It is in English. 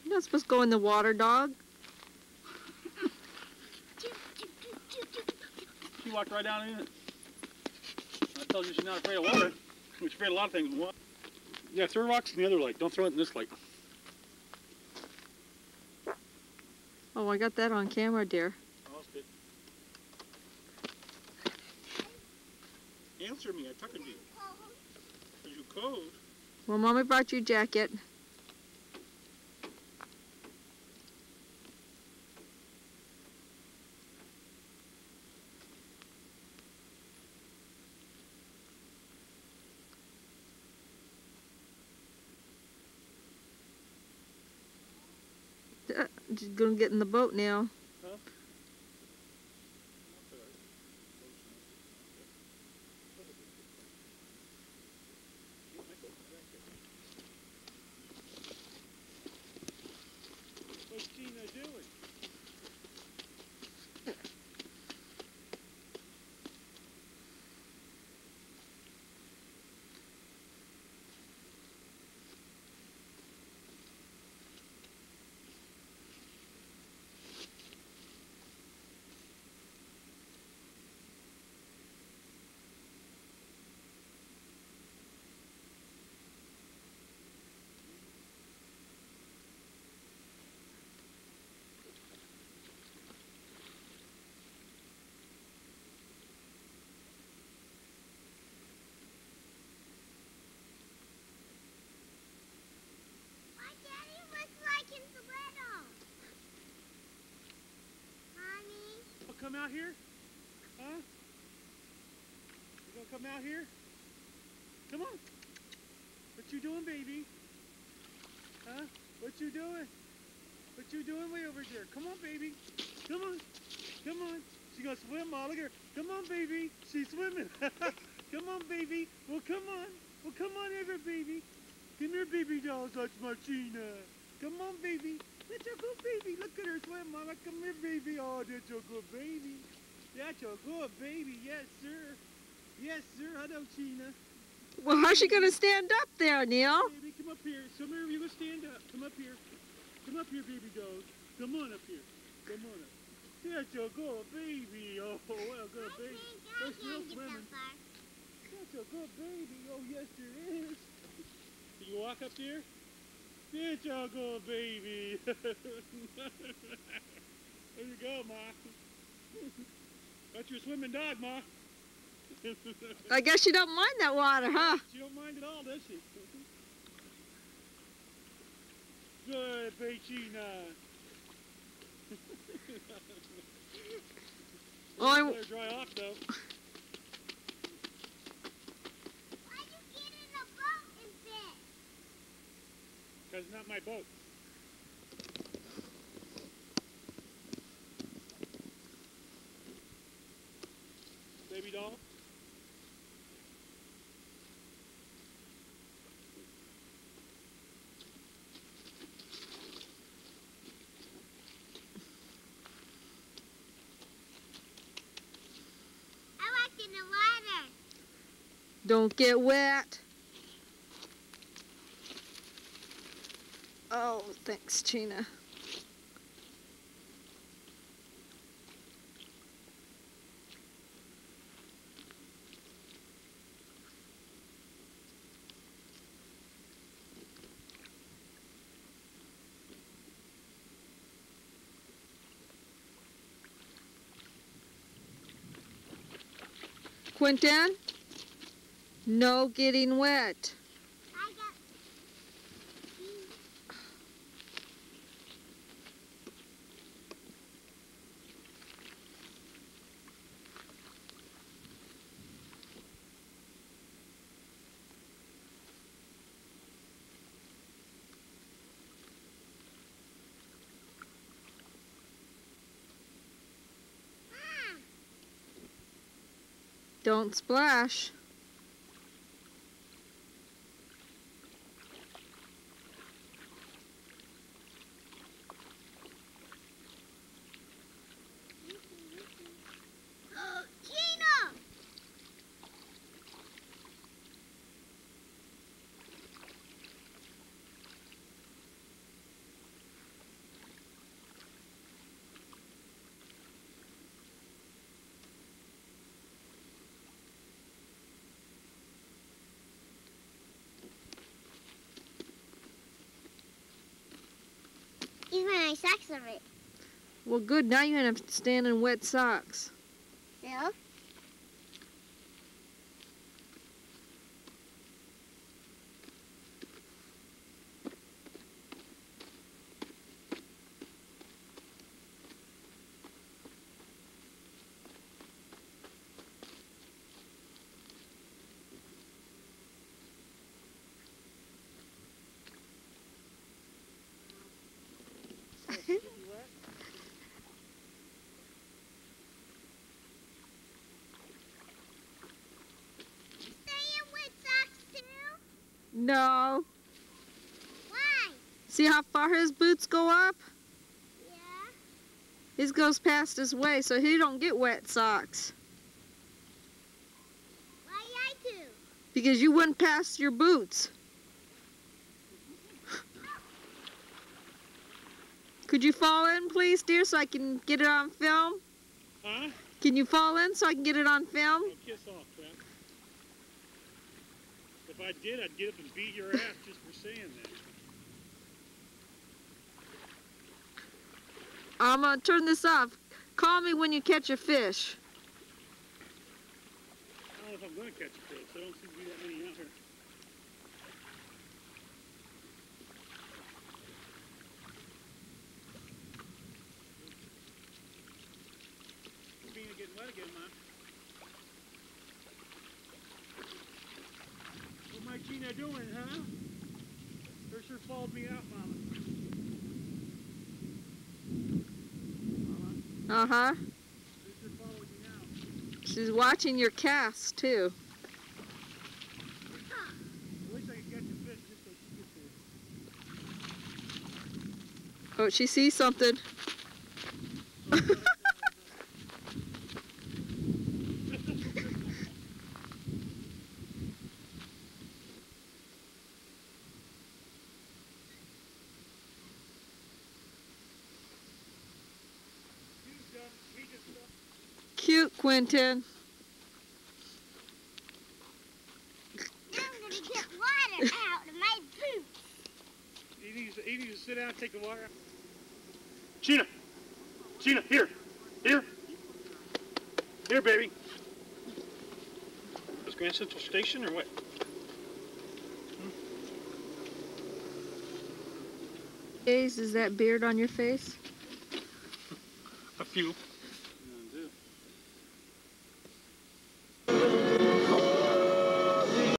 You're not supposed to go in the water, dog. She walked right down in it. I told you she's not afraid of water. She's afraid of a lot of things. One. Yeah, throw rocks in the other lake. Don't throw it in this lake. Oh, I got that on camera, dear. Oh, that's good. Answer me. I talking to you. Are you cold? Well, Mommy brought you a jacket. She's gonna get in the boat now. Huh? What's Chena doing? Come out here? Huh? You gonna come out here? Come on. What you doing, baby? Huh? What you doing? What you doing way over there? Come on, baby. Come on. Come on. She gonna swim, Ma. Look at her. Come on, baby. She's swimming. Come on, baby. Well, come on. Well, come on over, baby. Come here, baby doll. That's my Chena. Come on, baby. That's your good baby. Look at her swim, Mama. Come here, baby. Oh, that's your good baby. That's your good baby. Yes, sir. Yes, sir. Hello, Chena. Well, how's she gonna stand up there, Neil? Baby, come up here. Come here. You gonna stand up. Come up here. Come up here, baby dog. Come on up here. Come on up. That's your good baby. Oh, well, good baby. That's still swimming. That's your good baby. Oh, yes, there is. You walk up there? That's your good baby. There you go, Ma. That's your swimming dog, Ma. I guess you don't mind that water, huh? She don't mind at all, does she? Good, Chena. Well, Let her dry off, though. Why you get in the boat and fish? Because it's not my boat. Baby doll? In the water. don't get wet. Oh, thanks, Chena. Quentin, no getting wet. I got... Don't splash. Chena! These are my socks already. Well, good. Now you're going to have to stand in wet socks. So? No. Why? See how far his boots go up? Yeah. His goes past his waist, so he don't get wet socks. Why I do? Because you went past your boots. Could you fall in, please, dear, so I can get it on film? Huh? Can you fall in so I can get it on film? Oh, kiss off, Trent. If I did, I'd get up and beat your ass just for saying that. I'm going to turn this off. Call me when you catch a fish. I don't know if I'm going to catch a fish. I don't seem to be that many out here. Being getting wet again, man. What my chena doing, huh? Her sure followed me out, Mama. Mama, Uh-huh. her sure followed me out. She's watching your cast, too. I wish I could catch a fish just so she gets there. Oh, she sees something. Cute, Quentin. I'm going to get water out of my boots. He needs to sit down and take the water out. Chena! Chena, here! Here! Here, baby! Is Grand Central Station or what? Is that beard on your face? A few.